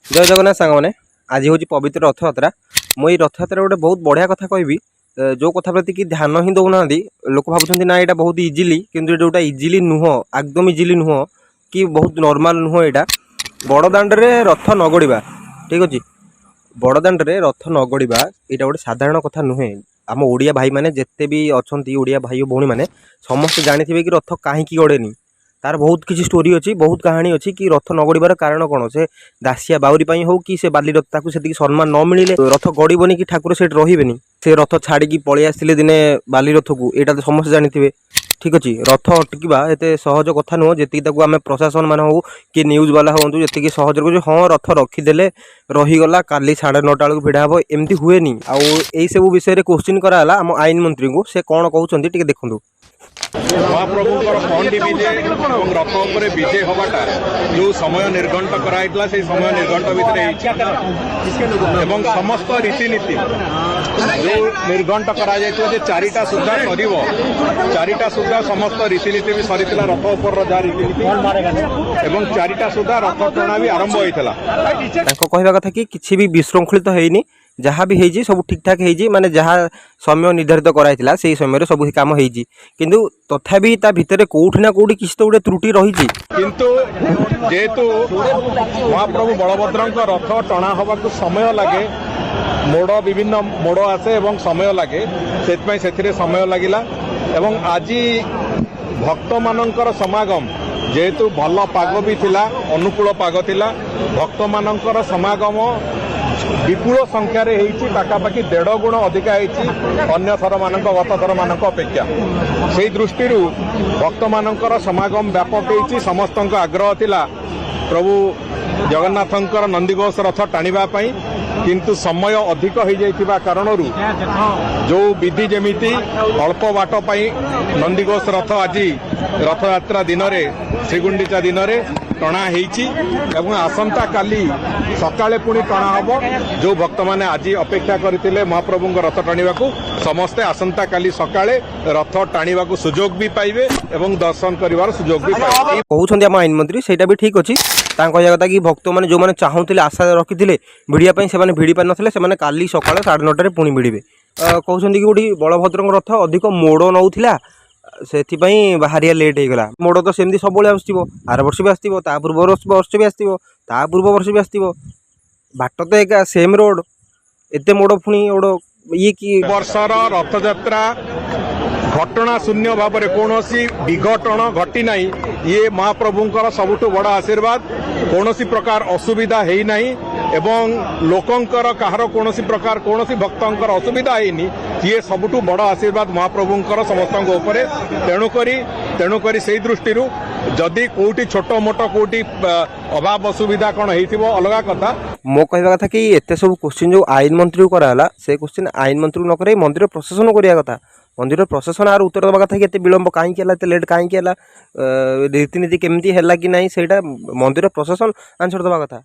जय जगन्नाथ सांग मैंने आज हूँ पवित्र रथयात्रा मुझे रथयात्रा गोटे बहुत बढ़िया कथा कहबी जो कथा प्रति कि ध्यान ही दौना लोक भावुं ना यहाँ बहुत इजिली किंतु जोटा इजिली नुह एकदम इजिली नुह कि बहुत नॉर्मल नुह यहाँ बड़दाण्डे रथ न गड़ा ठीक अच्छे बड़दाण्डे रथ न गड़ा यहाँ गोटे साधारण कथा नुहे आम ओडिया भाई मैंने जिते भी अच्छा ओडिया भाई भौणी मैंने समस्त जानी कि रथ कहीं गड़ेनी तार बहुत किसी स्टोरी अच्छी बहुत कहानी अच्छी कि रथ न गड़ार कारण कौन से दासिया बाउरी हो कि से बाली रथ से सम्मान न मिले रथ गड़बनी कि ठाकुर से रही से रथ छाड़ी पलि आसते दिने बाली रथ को यहाँ तो समस्त जानी ठीक अच्छे रथ अटकवा एत सहज कथा नुह जी आम प्रशासन मान हो कि न्यूज वाला हूँ जी सहज कर हाँ रथ रखीदे रहीगला काली 9:30 बेलू भिड़ा हम एमती हुए आई सब विषय क्वेश्चन कराला आम आईन मंत्री को से कौन कहते देखूँ महाप्रभुंर पंडी विजे और रथ उपर विजे हवाटा जो समय निर्घंट कराइला से समय निर्घंट भितर समस्त रीतिनीति जो निर्घंट करा चारिटा सुधा सर चारिटा सुधा समस्त रीतिनीति भी सरी रथ उपर जहाँ रीतिनीति एवं चारिटा सुधा रथ टणा भी आरंभ होता कहवा कथा कि किसी भी विशृंखलित होनी जहाँ भी होती सब ठीक ठाक होती माने जहाँ समय निर्धारित कराइला से समय सब काम होती किंतु तथापि ता भितर कोठी ना कोठी किसी तो गोटे त्रुटि रही किंतु जेहेतु महाप्रभु बलभद्र रथ टणा हवा समय लगे मोड़ विभिन्न मोड़ आसे एवं समय लगे से समय लगिला एवं आज भक्त मानकर समागम जेहेतु भल पाग भी थिला अनुकूल पाग थिला भक्त मानकर समागम विपुल संख्यार पाखापाखि 1.5 गुण अधिका अन्य थर मान गत थर मान अपेक्षा से दृष्टि भक्त मानकर समागम व्यापक होती समस्त आग्रह थिला प्रभु जगन्नाथंकर नंदीघोष रथ टाणीवाई किंतु समय अधिक हो जाइथिबा कारणरू जो विधि जेमिति अल्प बाट पाई नंदीघोष रथ आज रथयात्रा दिन श्रीगुंडीचा दिन टणा एवं आसंता काली सकाळे पुणी टणा हम जो भक्त मैंने आज अपेक्षा करते महाप्रभु रथ टाणीवा समस्ते आसंता काली सकाळे रथ टाणीवा सुजोग भी पाइबे एवं दर्शन कर सुजोग भी पाइबे कहते आम आईन मंत्री से भी ठीक अच्छी कहया कथा कि भक्त मैंने जो मैंने चाहूले आशा रखी भिड़िया से भिड़ी पार ना काली सका 9:30 पुणी भिड़े कहते कि गोटी बलभद्र रथ अधिक मोड़ नौला से बाहरिया लेट होगा मोड़ तो सेमती सब आसो आर वर्ष भी आसो पूर्व वर्ष भी आसो पूर्व वर्ष भी आसो बाट तो एक सेम रोड एत मोड़ पुणी ओड ये कि वर्षर रथयात्रा घटना शून्य भाव में कौन विघटन घटी ना ये महाप्रभुंर सबुठ बड़ आशीर्वाद कौन प्रकार असुविधा है ना एवं लोकंकर कहार कौन प्रकार कौन भक्तर असुविधा है ये सबुठ बड़ आशीर्वाद महाप्रभुंर समस्त तेणुक से दृष्टि जदि कौटी छोट मोट कौटी अभाव असुविधा कौन हो अलग कथा मो कहवा कथा कि एत सब क्वेश्चन जो आईन मंत्री को कराला से क्वेश्चन आईन मंत्री न कर मंदिर प्रशासन करिया कथा मंदिर प्रशासन आर उत्तर देवा कथा कि विलंब कहीं लेट कहीं रीतिनीति केमती है कि ना से मंदिर प्रशासन आंसर देवा कथा।